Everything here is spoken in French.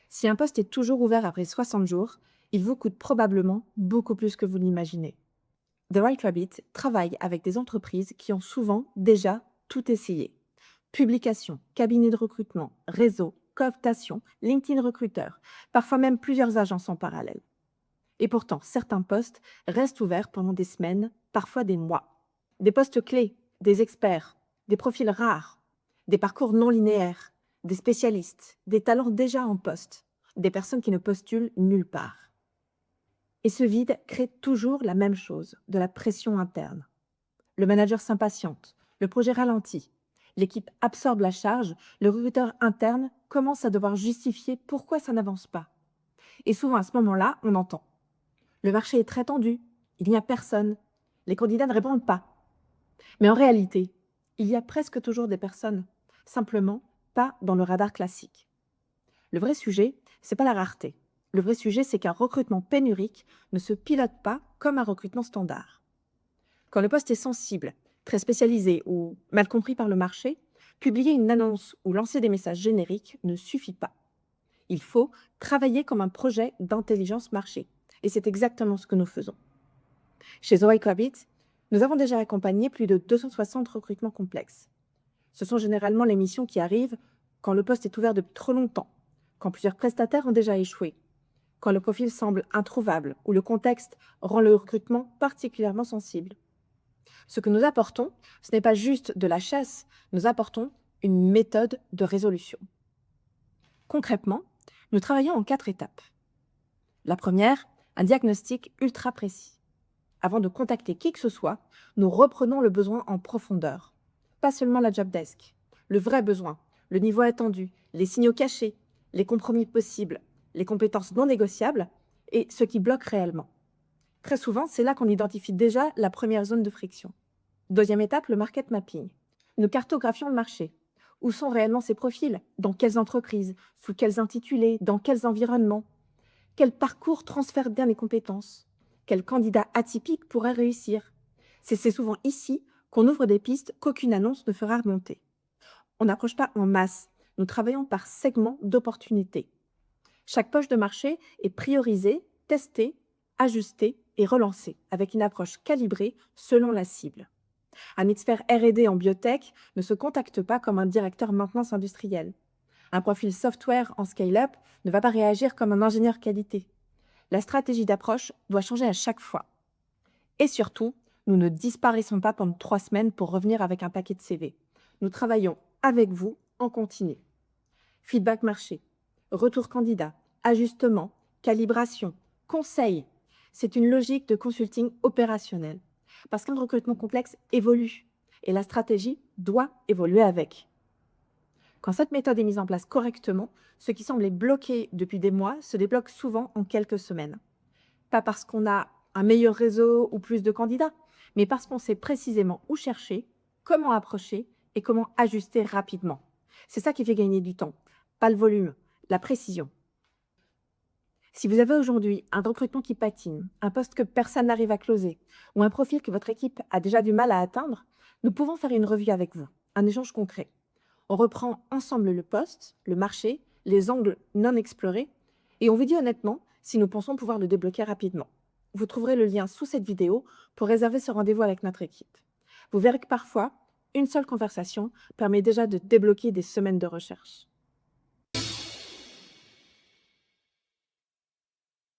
Si un poste est toujours ouvert après 60 jours, il vous coûte probablement beaucoup plus que vous l'imaginez. The Right Rabbit travaille avec des entreprises qui ont souvent déjà tout essayé. Publication, cabinet de recrutement, réseau, cooptation, LinkedIn recruteur, parfois même plusieurs agences en parallèle. Et pourtant, certains postes restent ouverts pendant des semaines, parfois des mois. Des postes clés, des experts, des profils rares, des parcours non linéaires, des spécialistes, des talents déjà en poste, des personnes qui ne postulent nulle part. Et ce vide crée toujours la même chose, de la pression interne. Le manager s'impatiente, le projet ralentit, l'équipe absorbe la charge, le recruteur interne commence à devoir justifier pourquoi ça n'avance pas. Et souvent à ce moment-là, on entend: le marché est très tendu, il n'y a personne, les candidats ne répondent pas. Mais en réalité, il y a presque toujours des personnes, simplement pas dans le radar classique. Le vrai sujet, c'est pas la rareté. Le vrai sujet, c'est qu'un recrutement pénurique ne se pilote pas comme un recrutement standard. Quand le poste est sensible, très spécialisé ou mal compris par le marché, publier une annonce ou lancer des messages génériques ne suffit pas. Il faut travailler comme un projet d'intelligence marché. Et c'est exactement ce que nous faisons. Chez Zoe Rabbit, nous avons déjà accompagné plus de 260 recrutements complexes. Ce sont généralement les missions qui arrivent quand le poste est ouvert depuis trop longtemps, quand plusieurs prestataires ont déjà échoué, quand le profil semble introuvable ou le contexte rend le recrutement particulièrement sensible. Ce que nous apportons, ce n'est pas juste de la chasse, nous apportons une méthode de résolution. Concrètement, nous travaillons en 4 étapes. La première, un diagnostic ultra précis. Avant de contacter qui que ce soit, nous reprenons le besoin en profondeur. Pas seulement la job desk, le vrai besoin, le niveau attendu, les signaux cachés, les compromis possibles, les compétences non négociables et ce qui bloque réellement. Très souvent, c'est là qu'on identifie déjà la première zone de friction. Deuxième étape, le market mapping. Nous cartographions le marché. Où sont réellement ces profils? Dans quelles entreprises? Sous quels intitulés? Dans quels environnements? Quel parcours transfère bien les compétences? Quel candidat atypique pourrait réussir? C'est souvent ici qu'on ouvre des pistes qu'aucune annonce ne fera remonter. On n'approche pas en masse, nous travaillons par segments d'opportunités. Chaque poche de marché est priorisée, testée, ajustée et relancée avec une approche calibrée selon la cible. Un expert R&D en biotech ne se contacte pas comme un directeur maintenance industrielle. Un profil software en scale-up ne va pas réagir comme un ingénieur qualité. La stratégie d'approche doit changer à chaque fois. Et surtout, nous ne disparaissons pas pendant 3 semaines pour revenir avec un paquet de CV. Nous travaillons avec vous en continu. Feedback marché, retour candidat, ajustement, calibration, conseil. C'est une logique de consulting opérationnel. Parce qu'un recrutement complexe évolue et la stratégie doit évoluer avec. Quand cette méthode est mise en place correctement, ce qui semblait bloqué depuis des mois se débloque souvent en quelques semaines. Pas parce qu'on a un meilleur réseau ou plus de candidats, mais parce qu'on sait précisément où chercher, comment approcher et comment ajuster rapidement. C'est ça qui fait gagner du temps, pas le volume, la précision. Si vous avez aujourd'hui un recrutement qui patine, un poste que personne n'arrive à closer ou un profil que votre équipe a déjà du mal à atteindre, nous pouvons faire une revue avec vous, un échange concret. On reprend ensemble le poste, le marché, les angles non explorés et on vous dit honnêtement si nous pensons pouvoir le débloquer rapidement. Vous trouverez le lien sous cette vidéo pour réserver ce rendez-vous avec notre équipe. Vous verrez que parfois, une seule conversation permet déjà de débloquer des semaines de recherche.